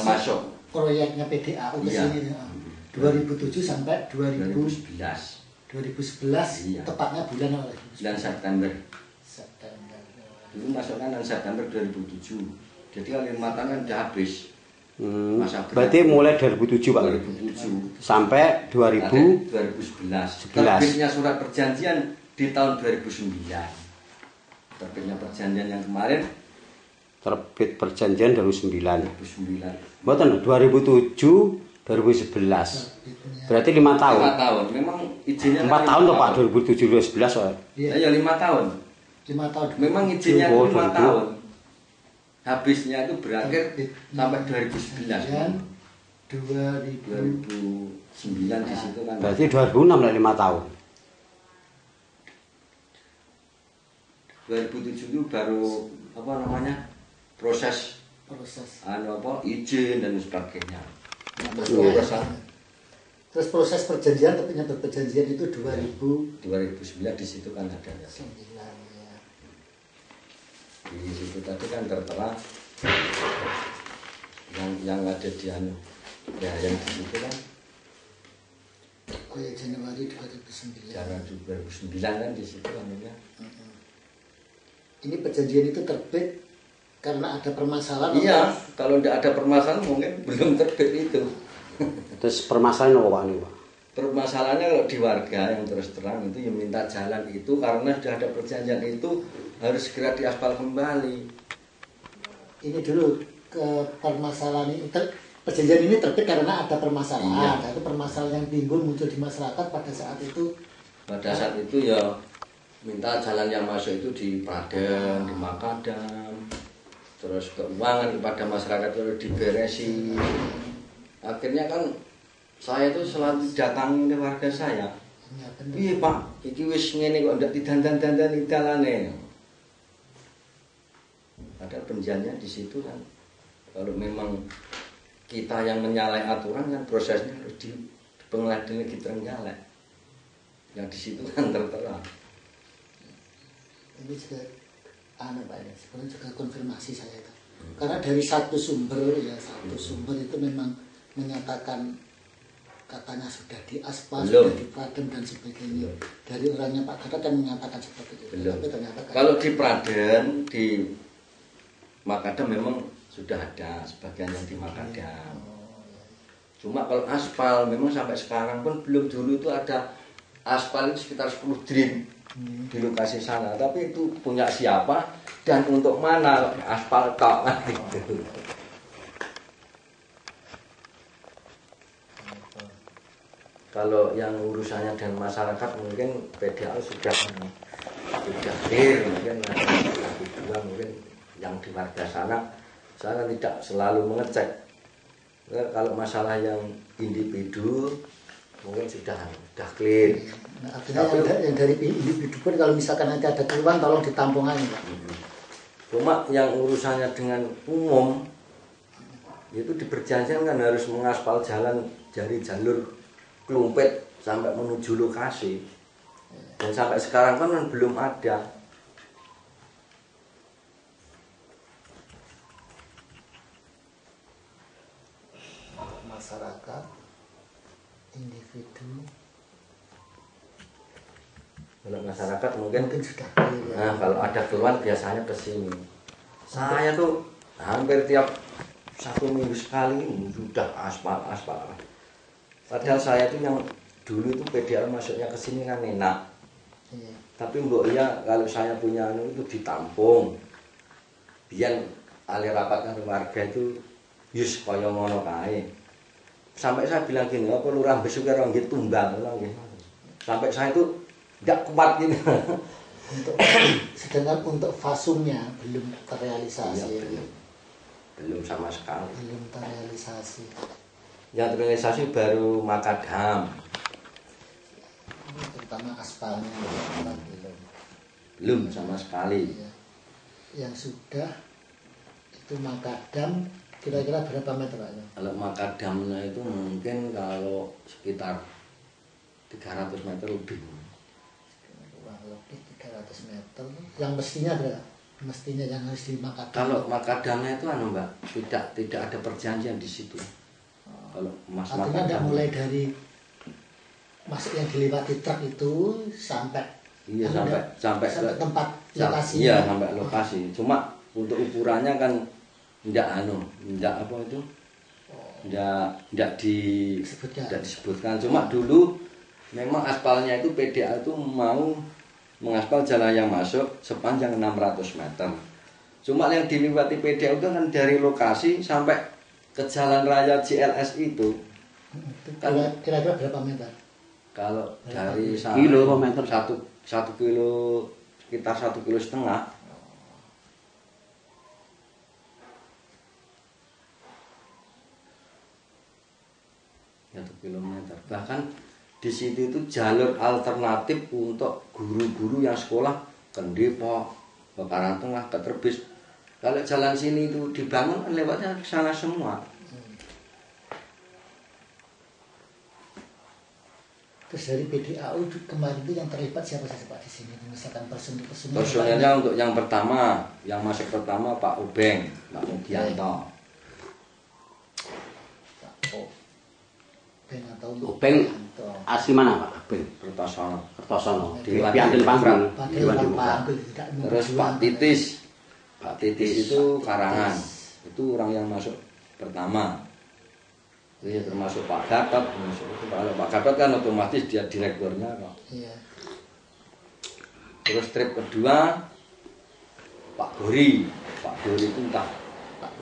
masuk proyeknya PDA ke sini 2007 sampai 2011. 2011 iya. Tepatnya bulan apa? Bulan September. September. Dulu masukkan bulan September 2007. Jadi kalau 5 tahun kan udah habis. Berarti mulai 2007 Pak? 2007 sampai 2011. Terbitnya surat perjanjian di tahun 2009. Terbitnya perjanjian yang kemarin. Terbit perjanjian 2009. 2009. Betul, 2007, 2011. Berarti 5 tahun. 5 tahun. Memang izinnya 4 tahun toh Pak, 2007 2011 Pak. Iya, 5 tahun. 5 tahun. Memang izinnya 5 tahun. Habisnya itu berakhir sampai 2011. 2009 di situ kan. Berarti 2006 lah 5 tahun. 2007 itu baru apa namanya? Proses izin dan sebagainya. Terus proses perjanjian, tepinya perjanjian itu 2009 di situ kan ada ya. 9 ya. Di situ tadi kan tertera yang ada di ya yang di situ kan. Oh ya, Januari 2009. Januari 2009 kan di situ kan ya. Ini perjanjian itu terbit karena ada permasalahan. Iya, kalau tidak ada permasalahan mungkin belum terbit itu. Terus permasalahan apa Pak ini Pak? Permasalahannya kalau di warga yang terus terang itu yang minta jalan itu karena sudah ada perjanjian itu harus segera diaspal kembali. Ini dulu ke permasalahan ini perjanjian ini terbit karena ada permasalahan. Iya. Itu permasalahan yang timbul muncul di masyarakat pada saat itu. Pada saat itu ya minta jalan yang masuk itu di Praden, di Makadam, terus keuangan kepada masyarakat itu diberesi. Akhirnya kan saya itu selalu datangi oleh warga saya. Iya Pak, iki wis ngene kok ndak didandan-dandan dalane. Ada perjanjiannya di situ kan. Kalau memang kita yang menyalahi aturan kan prosesnya harus di pengadilan Trenggalek. Yang di situ kan tertera. Ini juga Pak ini sebenarnya juga konfirmasi saya itu. Karena dari satu sumber sumber itu memang menyatakan katanya sudah diaspal, sudah dipadam dan sebagainya. Dari orangnya Pak Gatot kan menyatakan seperti itu. Belum. Tapi ternyata kalau di Praden, di Makadam memang sudah ada sebagian yang di Makadam. Cuma kalau aspal memang sampai sekarang pun belum. Dulu itu ada aspal itu sekitar 10 drim di lokasi sana. Tapi itu punya siapa dan untuk mana aspal kok gitu. Kalau yang urusannya dan masyarakat mungkin PDA sudah clear, mungkin dua mungkin yang di warga sana saya tidak selalu mengecek. Kalau masalah yang individu mungkin sudah clear. Nah, artinya yang dari individu pun kalau misalkan nanti ada keluhan tolong ditampung aja Pak. Cuma yang urusannya dengan umum itu diperjanjikan kan harus mengaspal jalan dari jalur Klumpet sampai menuju lokasi. Dan sampai sekarang kan belum ada. Masyarakat, individu. Kalau masyarakat mungkin sudah. Nah, kalau ada keluhan biasanya ke sini. Saya tuh hampir tiap 1 minggu sekali sudah aspal. Padahal saya tuh yang dulu tuh PDA masuknya ke sini kan enak. Iya. Tapi mbok ya kalau saya punya itu ditampung. Biar ali rapat karo warga itu yus kaya ngono kae. Sampai saya bilang gini, apa lurah besok karo nggih tumbang nggih. Sampai saya itu tidak kuat gini. Sedangkan untuk fasumnya belum terrealisasi. Iya, belum sama sekali. Belum terrealisasi. Yang terrealisasi baru Makadam. Terutama aspalnya belum sama sekali. Ya. Yang sudah itu Makadam kira-kira berapa meter Pak? Kalau Makadamnya itu mungkin kalau sekitar 300 meter lebih. Lebih 300 meter. Yang mestinya berapa? mestinya yang harus di makadam. Kalau makadamnya itu Mbak, tidak ada perjanjian di situ. Kalau Mas artinya tidak makadam mulai dari masuk yang dilewati truk itu sampai iya sampai ke tempat lokasi. Iya, sampai lokasi. Cuma untuk ukurannya kan enggak apa itu? Enggak disebutkan. Cuma dulu memang aspalnya itu PDA itu mau mengaspal jalan yang masuk sepanjang 600 meter. Cuma yang dilewati PDA itu kan dari lokasi sampai ke jalan raya JLS itu. Kan Kira-kira berapa meter? kalau dari sana Kilo apa meter? 1 kilo, sekitar 1,5 kilo. 1 kilometer. Bahkan di situ itu jalur alternatif untuk guru-guru yang sekolah ke Depok, ke Karangtengah, ke Terbis. Kalau jalan sini itu dibangun kan lewatnya ke sana semua. Terus dari PDAU kemarin itu yang terlibat siapa saja Pak di sini? Misalkan personil. Personilnya untuk yang pertama, yang masuk pertama Pak Ubeng, Pak Mugianto. Ubeng asli mana Pak? Ubeng Kertosono. Kertosono. Di Piandel Panggung. Dewan Panggung. Terus Pak Titis. Pak Titis itu Karangan. Itu orang yang masuk pertama. Itu ya termasuk Pak Gatot. Kalau Pak Gatot kan otomatis dia direkturnya kok. Iya. Terus trip kedua Pak Gori. Pak Gori itu entah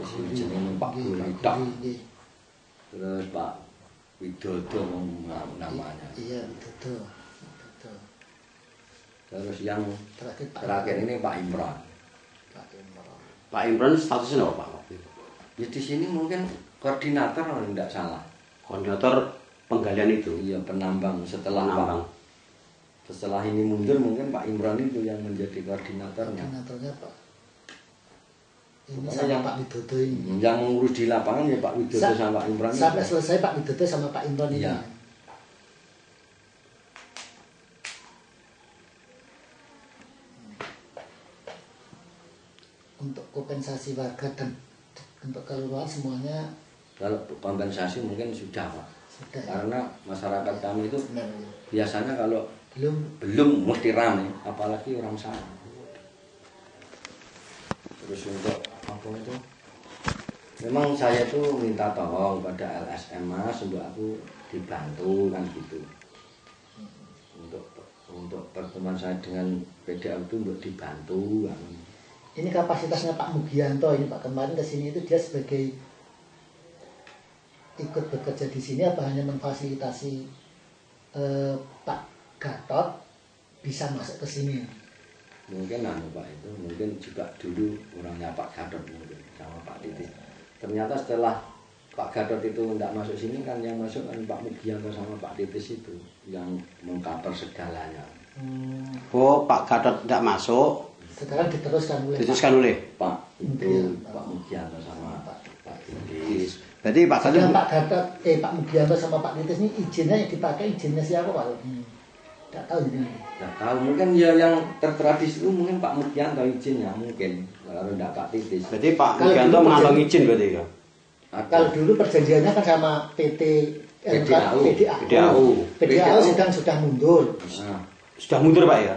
jenenge Pak Gori tok. Terus Pak Widodo namanya. Iya, Widodo. Terus yang Terakhir ini Pak Imron. Pak Imron statusnya apa Pak? Ya di sini mungkin koordinator kalau tidak salah. Koordinator penggalian itu. Iya, penambang setelah Penambang. Setelah ini mundur mungkin Pak Imron itu yang menjadi koordinatornya. Koordinatornya Pak. Ini Pokoknya sama yang- Pak Widodo ini. Yang mengurus di lapangan ya Pak Widodo sama Pak Imron. Sampai itu. selesai Pak Widodo sama Pak Imron ini. Iya. Untuk kompensasi warga dan untuk kelurahan semuanya Kalau kompensasi mungkin sudah Pak. sudah. Karena masyarakat kami itu Benar, ya. biasanya kalau Belum mesti ramai, apalagi orang sana. Terus untuk apa itu? Memang saya tuh minta tolong pada LSM Mas untuk aku dibantu kan gitu. Untuk pertemuan saya dengan PDA itu untuk dibantu kan. ini kapasitasnya Pak Mugianto ini Pak kemarin ke sini itu dia sebagai ikut bekerja di sini apa hanya memfasilitasi Pak Gatot bisa masuk ke sini. Mungkin Pak itu mungkin juga dulu orangnya Pak Gatot mungkin sama Pak Titis. Ternyata setelah Pak Gatot itu tidak masuk sini kan yang masuk kan Pak Mugianto sama Pak Titis itu yang mengcover segalanya. Oh, Pak Gatot tidak masuk. Sekarang Diteruskan oleh Pak itu Pak Mugianto sama Pak Titis. Berarti Pak Gatot Pak Gatot, Pak Mugianto sama Pak Titis ini izinnya yang dipakai izinnya siapa Pak? Tidak tahu ini. Tidak tahu mungkin ya yang tertera di situ mungkin Pak Mugianto izinnya mungkin kalau tidak Pak Titis. berarti Pak Kalau Mugianto dulu mengantongi izin berarti ya. Kalau dulu perjanjiannya kan sama PDAU. PDAU sudah mundur. Nah, Sudah mundur Pak ya?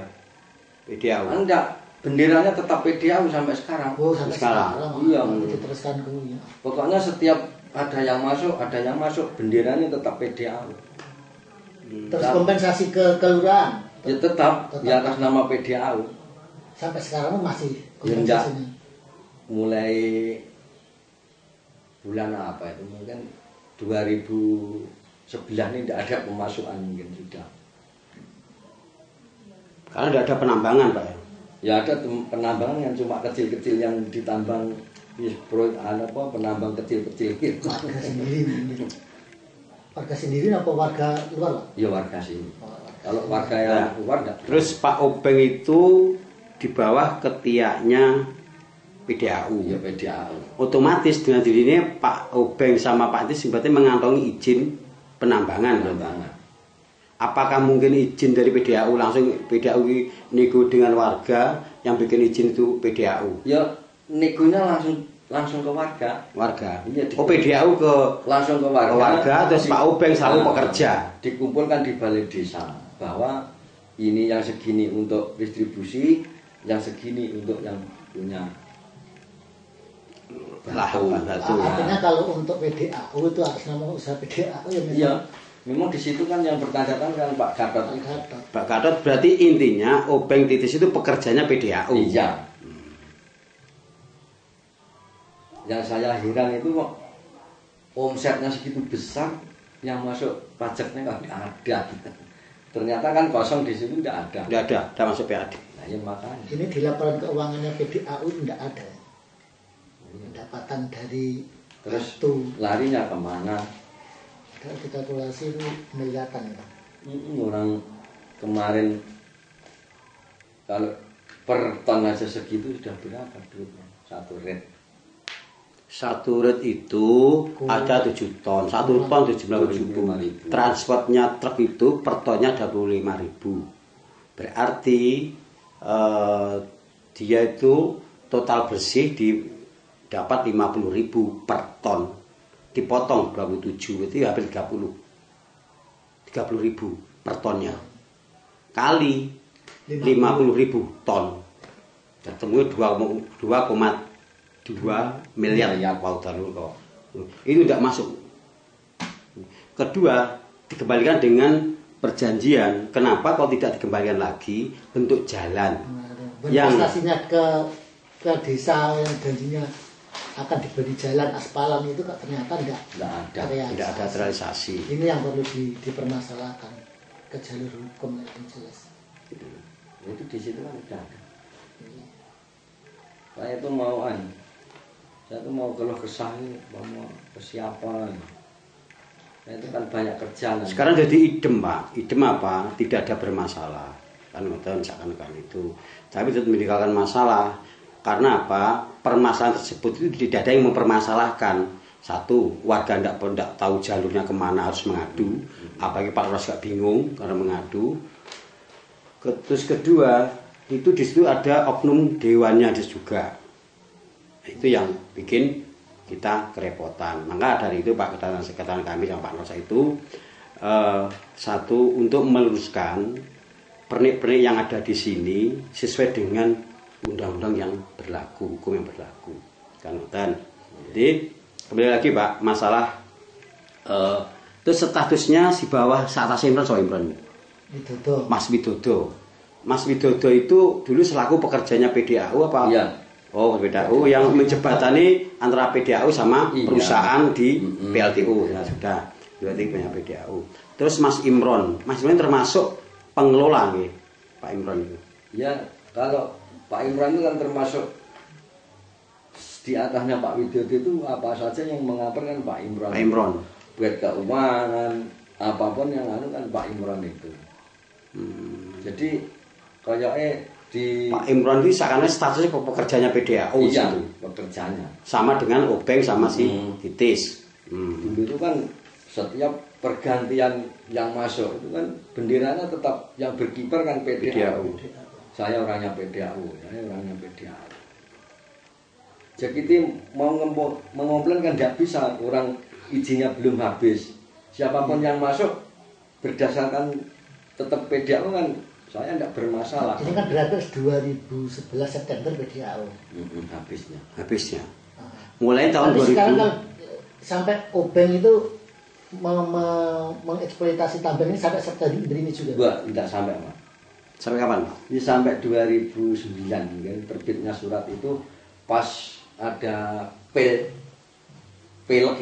PDAU. enggak, benderanya tetap PDAU sampai sekarang. Oh sampai Sekarang. sekarang. Iya. Diteruskan ke ya. Pokoknya setiap ada yang masuk, benderanya tetap PDAU. Terus kompensasi ke kelurahan Ya tetap di atas nama PDAU. sampai sekarang masih Ya enggak. kompensasinya. Mulai bulan apa itu mungkin 2011 ini tidak ada pemasukan mungkin sudah. Karena tidak ada penambangan Pak ya. Ya ada penambangan yang cuma kecil-kecil yang ditambang penambang kecil-kecil gitu. Warga sendiri. Warga sendiri apa warga luar Pak? Ya warga sini. Kalau warga yang luar enggak. Terus Pak Obeng itu di bawah ketiaknya PDAU. Ya PDAU. Otomatis dengan dirinya Pak Obeng sama Pak Tis berarti mengantongi izin penambangan. Penambangan. apakah mungkin izin dari PDAU langsung PDAU nego dengan warga yang bikin izin itu PDAU? Ya negonya langsung ke warga. Warga. Iya, oh PDAU langsung ke warga. Ke warga terus Pak Obeng selalu pekerja. Dikumpulkan di balai desa bahwa ini yang segini untuk distribusi, yang segini untuk yang punya lahan batu. Artinya kalau untuk PDAU itu harus nama usaha PDAU ya memang. Iya, memang di situ kan yang bertanggung kan Pak Gatot. Pak Gatot berarti intinya Obeng Titis itu pekerjanya PDAU. Iya. Yang saya heran itu kok omsetnya segitu besar, yang masuk pajaknya nggak ada. Ternyata kan kosong di situ tidak ada. Tidak masuk PAD. Nah, ya makanya. Ini di laporan keuangannya PDAU tidak ada. Pendapatan dari Terus batu. larinya kemana? Kalau kita kalkulasi itu miliaran ya. Orang kemarin kalau per ton aja segitu sudah berapa duitnya? 1 red. 1 red itu ada 7 ton. 1 ton 75.000. Transportnya truk itu per tonnya 25.000. Berarti dia itu total bersih dapat 50.000 per ton. Dipotong 27 itu hampir 30.000 per tonnya. Kali 50.000 ton. Ketemu 2,2 miliar ya kok. Itu tidak masuk. Kedua, dikembalikan dengan perjanjian. Kenapa kok tidak dikembalikan lagi bentuk jalan? Investasinya ke desa yang janjinya akan diberi jalan aspalan itu ternyata tidak ada terrealisasi. Ini yang perlu dipermasalahkan ke jalur hukum yang jelas. Itu di situ kan tidak ada. Saya itu saya tuh mau keluh kesah ini, mau ke siapa? Saya itu kan banyak kerjaan. Sekarang jadi idem Pak. Idem apa? Tidak ada bermasalah. Kan misalkan itu. Tapi tetap meninggalkan masalah. Karena apa? Permasalahan tersebut itu tidak ada yang mempermasalahkan. Satu, warga tidak tahu jalurnya kemana harus mengadu. Apalagi Pak Lurah juga bingung karena mengadu. Terus kedua, itu di situ ada oknum dewannya juga. Itu yang bikin kita kerepotan. Maka dari itu Pak Ketua kami sama Pak Lurah itu satu untuk meluruskan pernik-pernik yang ada di sini sesuai dengan undang-undang yang berlaku, hukum yang berlaku. Kan. Jadi kembali lagi Pak, masalah itu statusnya di bawah atas Imron so Imron. Widodo. Mas Widodo. Mas Widodo itu dulu selaku pekerjanya PDAU apa? Iya. Oh, PDAU yang menjembatani antara PDAU sama perusahaan di PLTU. Ya sudah, berarti punya PDAU. Terus Mas Imron termasuk pengelola nih, Pak Imron itu. Ya, kalau Pak Imron itu kan termasuk di atasnya Pak Widodo itu apa saja yang mengapar kan Pak Imron. Pak Imron. Buat keuangan, apapun yang kan Pak Imron itu. Jadi kayaknya di Pak Imron itu seakan-akan statusnya pekerjanya PDAU iya, situ. pekerjanya. Sama dengan Obeng sama si Titis. Dulu itu kan setiap pergantian yang masuk itu kan benderanya tetap yang berkibar kan PDAU. Saya orangnya PDAU. Jadi itu mau mengomplain kan tidak bisa, orang izinnya belum habis. Siapapun yang masuk berdasarkan tetap PDAU kan saya tidak bermasalah. Ini kan berarti 2011 September PDAU. Habisnya. Mulai tahun 2000. Sekarang kalau sampai Obeng itu mengeksploitasi tambang ini sampai September ini juga. Enggak, tidak sampai Pak. Sampai kapan? Ini sampai 2009 kan terbitnya surat itu pas ada pelek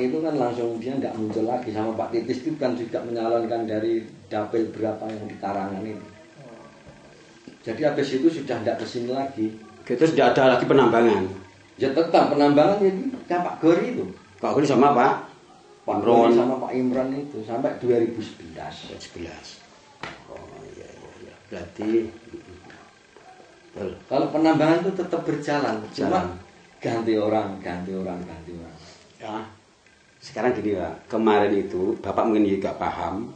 itu kan langsung dia tidak muncul lagi. Sama Pak Titis itu kan juga menyalonkan dari dapil berapa yang di Karangan itu. Jadi habis itu sudah tidak kesini lagi. Terus tidak ada lagi penambangan. Ya tetap penambangan itu kan Pak Gori itu. Pak Gori sama Pak Imron sama Pak Imron itu sampai 2011. Oh iya. Berarti kalau penambangan itu tetap berjalan. Cuma ganti orang. Ya. Sekarang gini Pak, kemarin itu Bapak mungkin juga paham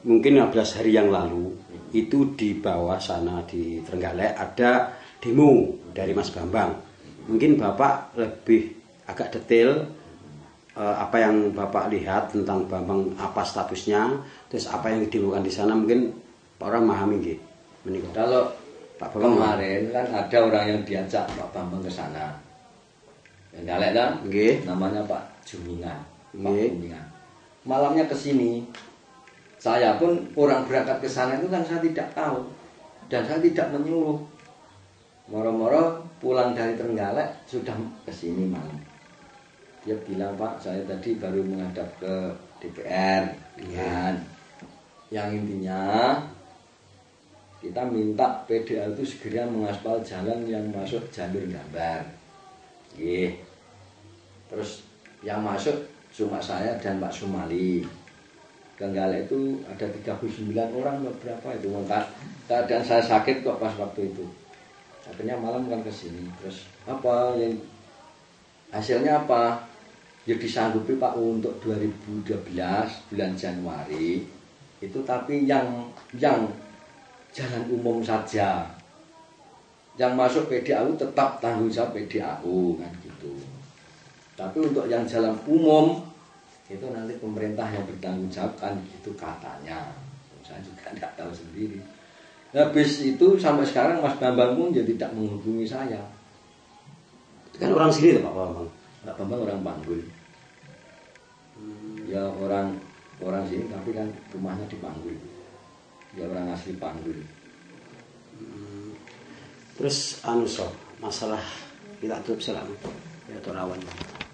mungkin 15 hari yang lalu itu di bawah sana di Trenggalek ada demo dari Mas Bambang. Mungkin Bapak lebih agak detail apa yang Bapak lihat tentang Bambang, apa statusnya, terus apa yang didemokan di sana, mungkin Pak orang memahami nggih. Menika. Kalau Pak Bambang kemarin kan ada orang yang diajak Pak Bambang ke sana. Yang Galek kan? nggih. Namanya Pak Jumingan. Pak Nggih. Jumingan. Malamnya ke sini. Saya pun orang berangkat ke sana itu kan saya tidak tahu dan saya tidak menyuruh. Moro-moro pulang dari Trenggalek sudah ke sini malam. Dia bilang, "Pak, saya tadi baru menghadap ke DPR." Kan. Yang intinya kita minta PDA itu segera mengaspal jalan yang masuk jalur gambar. Terus yang masuk cuma saya dan Pak Sumali. Trenggalek itu ada 39 orang berapa itu. Keadaan saya sakit kok pas waktu itu. Akhirnya malam kan ke sini. Terus apa yang hasilnya apa? Ya disanggupi Pak untuk 2012 bulan Januari itu, tapi yang jalan umum saja. Yang masuk PDAU tetap tanggung jawab PDAU kan gitu. Tapi untuk yang jalan umum itu nanti pemerintah yang bertanggung jawab kan gitu katanya. Saya juga tidak tahu sendiri. Habis itu sampai sekarang Mas Bambang pun jadi tidak menghubungi saya. Kan orang sini tuh Pak Bambang. Pak Bambang orang Panggul. Ya orang sini tapi kan rumahnya di Panggul. Ya orang asli Panggul. Terus masalah kita tutup salam ya Torawan.